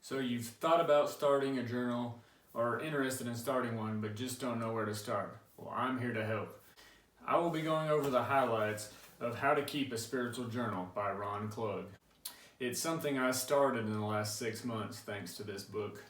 So you've thought about starting a journal or are interested in starting one, but just don't know where to start. Well, I'm here to help. I will be going over the highlights of How to Keep a Spiritual Journal by Ron Klug. It's something I started in the last 6 months thanks to this book.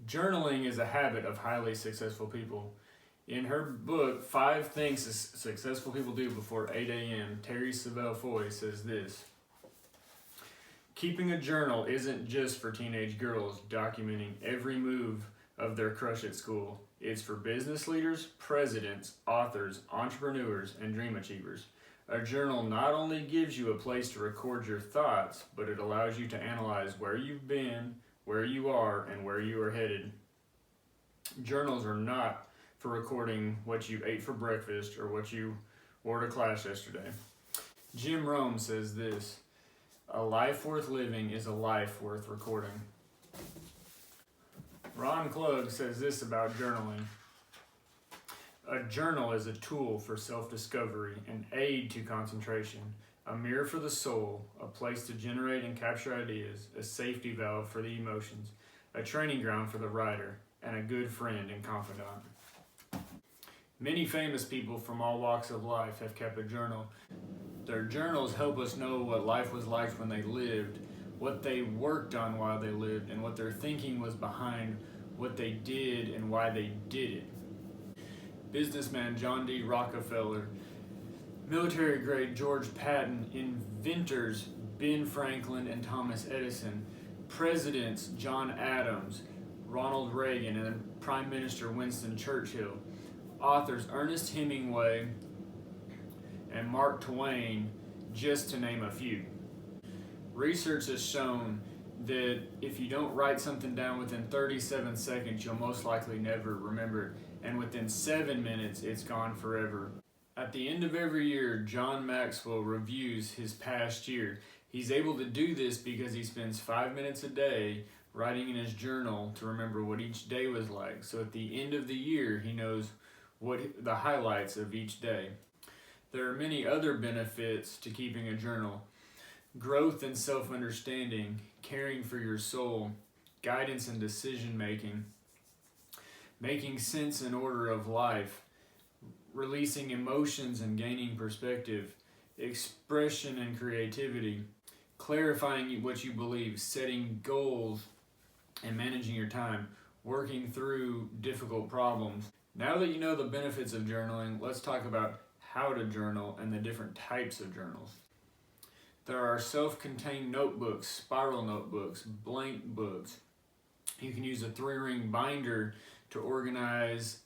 Journaling is a habit of highly successful people. In her book, 5 Things Successful People Do Before 8 a.m., Terry Savelle Foy says this: keeping a journal isn't just for teenage girls documenting every move of their crush at school. It's for business leaders, presidents, authors, entrepreneurs, and dream achievers. A journal not only gives you a place to record your thoughts, but it allows you to analyze where you've been, where you are, and where you are headed. Journals are not for recording what you ate for breakfast or what you wore to class yesterday. Jim Rohn says this: a life worth living is a life worth recording. Ron Klug says this about journaling: a journal is a tool for self-discovery, an aid to concentration, a mirror for the soul, a place to generate and capture ideas, a safety valve for the emotions, a training ground for the writer, and a good friend and confidant. Many famous people from all walks of life have kept a journal. Their journals help us know what life was like when they lived, what they worked on while they lived, and what their thinking was behind what they did and why they did it. Businessman John D. Rockefeller, military grade George Patton, inventors Ben Franklin and Thomas Edison, presidents John Adams, Ronald Reagan, and Prime Minister Winston Churchill, authors Ernest Hemingway and Mark Twain, just to name a few. Research has shown that if you don't write something down within 37 seconds, you'll most likely never remember it, and within 7 minutes, it's gone forever. At the end of every year, John Maxwell reviews his past year. He's able to do this because he spends 5 minutes a day writing in his journal to remember what each day was like. So at the end of the year, he knows what the highlights of each day. There are many other benefits to keeping a journal: growth and self-understanding, caring for your soul, guidance and decision-making, making sense and order of life, releasing emotions and gaining perspective, expression and creativity, clarifying what you believe, setting goals and managing your time, working through difficult problems. Now that you know the benefits of journaling, let's talk about how to journal and the different types of journals. There are self-contained notebooks, spiral notebooks, blank books. You can use a 3-ring binder to organize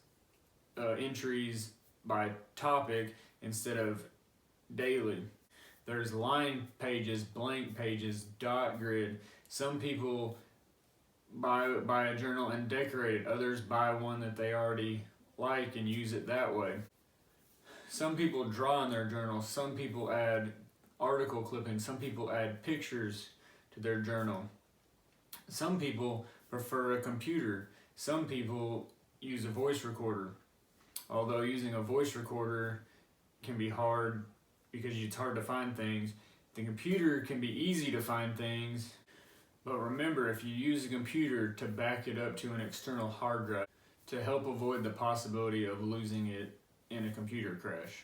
entries by topic instead of daily. There's line pages, blank pages, dot grid. Some people buy a journal and decorate it. Others buy one that they already like and use it that way. Some people draw in their journal. Some people add article clippings. Some people add pictures to their journal. Some people prefer a computer. Some people use a voice recorder. Although using a voice recorder can be hard because it's hard to find things, the computer can be easy to find things. But remember, if you use a computer, to back it up to an external hard drive to help avoid the possibility of losing it in a computer crash.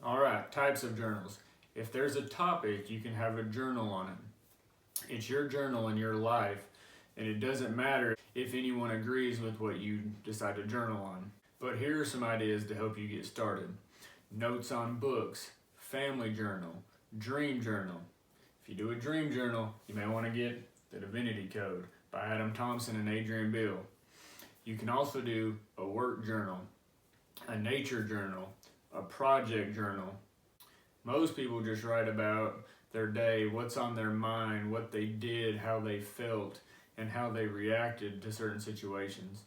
Alright, types of journals. If there's a topic, you can have a journal on it. It's your journal in your life, and it doesn't matter if anyone agrees with what you decide to journal on. But here are some ideas to help you get started. Notes on books, family journal, dream journal. If you do a dream journal, you may want to get The Divinity Code by Adam Thompson and Adrian Beale. You can also do a work journal, a nature journal, a project journal. Most people just write about their day, what's on their mind, what they did, how they felt, and how they reacted to certain situations.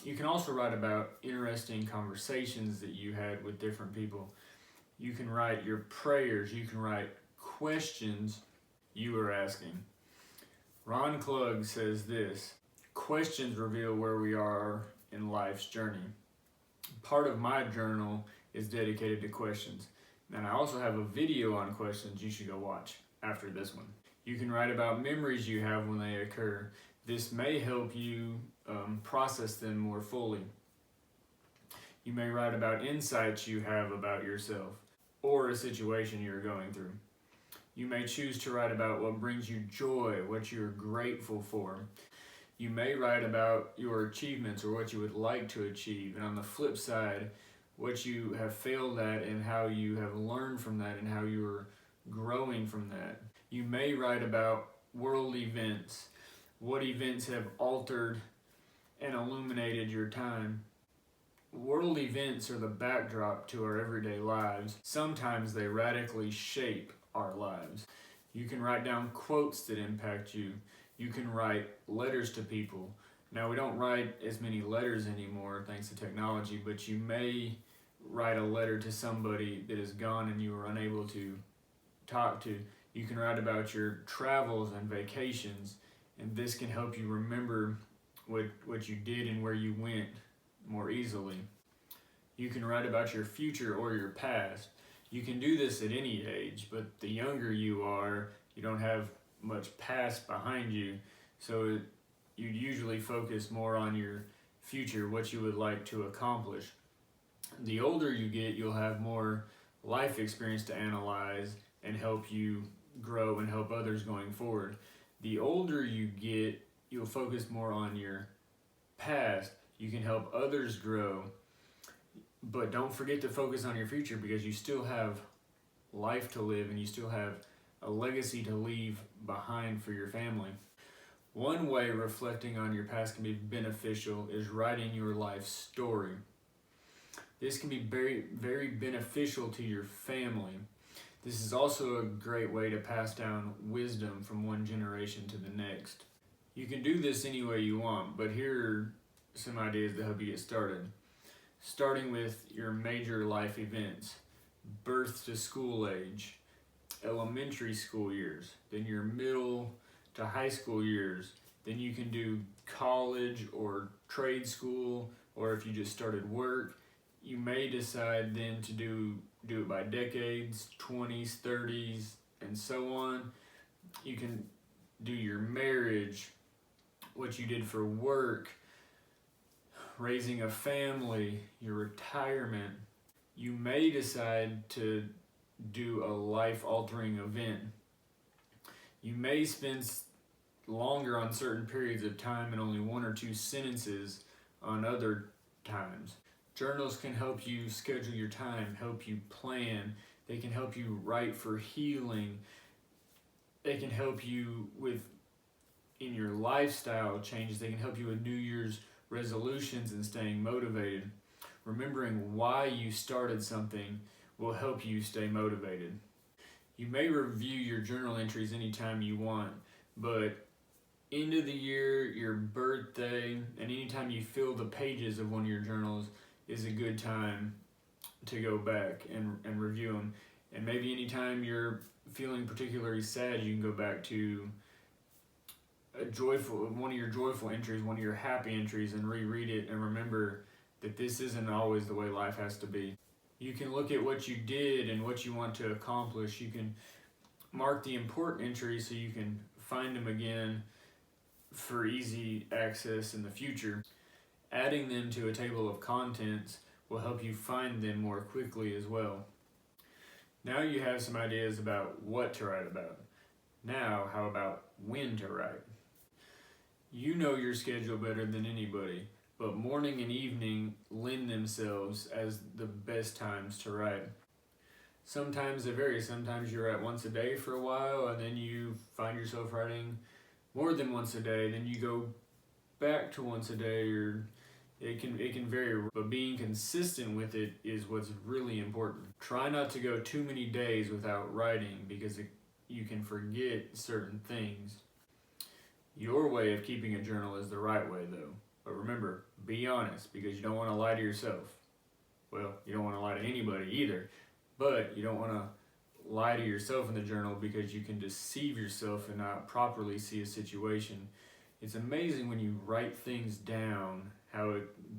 You can also write about interesting conversations that you had with different people. You can write your prayers. You can write questions you were asking. Ron Klug says this: questions reveal where we are in life's journey. Part of my journal is dedicated to questions. And I also have a video on questions you should go watch after this one. You can write about memories you have when they occur. This may help you process them more fully. You may write about insights you have about yourself or a situation you're going through. You may choose to write about what brings you joy, what you're grateful for. You may write about your achievements or what you would like to achieve, and on the flip side, what you have failed at and how you have learned from that and how you're growing from that. You may write about world events, what events have altered and illuminated your time. World events are the backdrop to our everyday lives. Sometimes they radically shape our lives. You can write down quotes that impact you. You can write letters to people. Now, we don't write as many letters anymore thanks to technology, but you may write a letter to somebody that is gone and you were unable to talk to. You can write about your travels and vacations, and this can help you remember what you did and where you went more easily. You can write about your future or your past. You can do this at any age, but the younger you are, you don't have much past behind you, so you usually focus more on your future, what you would like to accomplish. The older you get, you'll have more life experience to analyze and help you grow and help others going forward. The older you get, you'll focus more on your past. You can help others grow, but don't forget to focus on your future because you still have life to live and you still have a legacy to leave behind for your family. One way reflecting on your past can be beneficial is writing your life story. This can be very, very beneficial to your family. This is also a great way to pass down wisdom from one generation to the next. You can do this any way you want, but here are some ideas to help you get started. Starting with your major life events, birth to school age, elementary school years, then your middle to high school years, then you can do college or trade school, or if you just started work, you may decide then to do it by decades, 20s, 30s, and so on. You can do your marriage, what you did for work, raising a family, your retirement. You may decide to do a life-altering event. You may spend longer on certain periods of time and only one or two sentences on other times. Journals can help you schedule your time, help you plan. They can help you write for healing. They can help you in your lifestyle changes. They can help you with New Year's resolutions and staying motivated. Remembering why you started something will help you stay motivated. You may review your journal entries anytime you want, but end of the year, your birthday, and anytime you fill the pages of one of your journals is a good time to go back and review them. And maybe anytime you're feeling particularly sad, you can go back to one of your joyful entries, one of your happy entries, and reread it and remember that this isn't always the way life has to be. You can look at what you did and what you want to accomplish. You can mark the important entries so you can find them again for easy access in the future. Adding them to a table of contents will help you find them more quickly as well. Now you have some ideas about what to write about. Now, how about when to write? You know your schedule better than anybody, but morning and evening lend themselves as the best times to write. Sometimes they vary. Sometimes you write once a day for a while, and then you find yourself writing more than once a day. Then you go back to once a day, or it can vary. But being consistent with it is what's really important. Try not to go too many days without writing because you can forget certain things. Your way of keeping a journal is the right way, though. But remember, be honest, because you don't want to lie to yourself. Well, you don't want to lie to anybody either, but you don't want to lie to yourself in the journal because you can deceive yourself and not properly see a situation. It's amazing when you write things down, how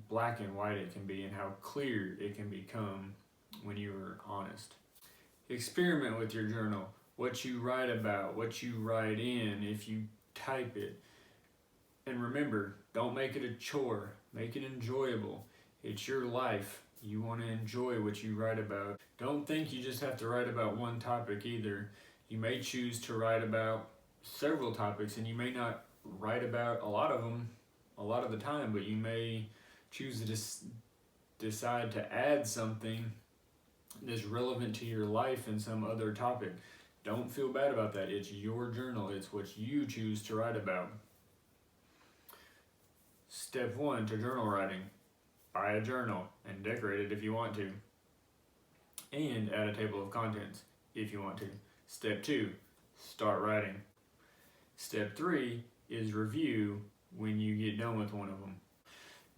black and white it can be and how clear it can become when you are honest. Experiment with your journal. what you write about, what you write in, if you type it. And remember, don't make it a chore, make it enjoyable. It's your life. You want to enjoy what you write about. Don't think you just have to write about one topic either. You may choose to write about several topics, and you may not write about a lot of them a lot of the time, but you may choose to decide to add something that's relevant to your life in some other topic. Don't feel bad about that. It's your journal. It's what you choose to write about. Step 1 to journal writing. Buy a journal and decorate it if you want to. And add a table of contents if you want to. Step 2, start writing. Step 3 is review when you get done with one of them.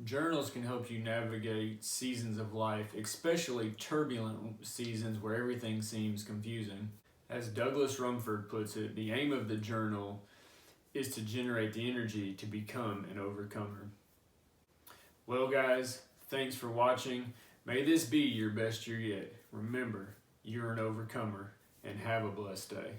Journals can help you navigate seasons of life, especially turbulent seasons where everything seems confusing. As Douglas Rumford puts it, the aim of the journal is to generate the energy to become an overcomer. Well guys, thanks for watching. May this be your best year yet. Remember, you're an overcomer, and have a blessed day.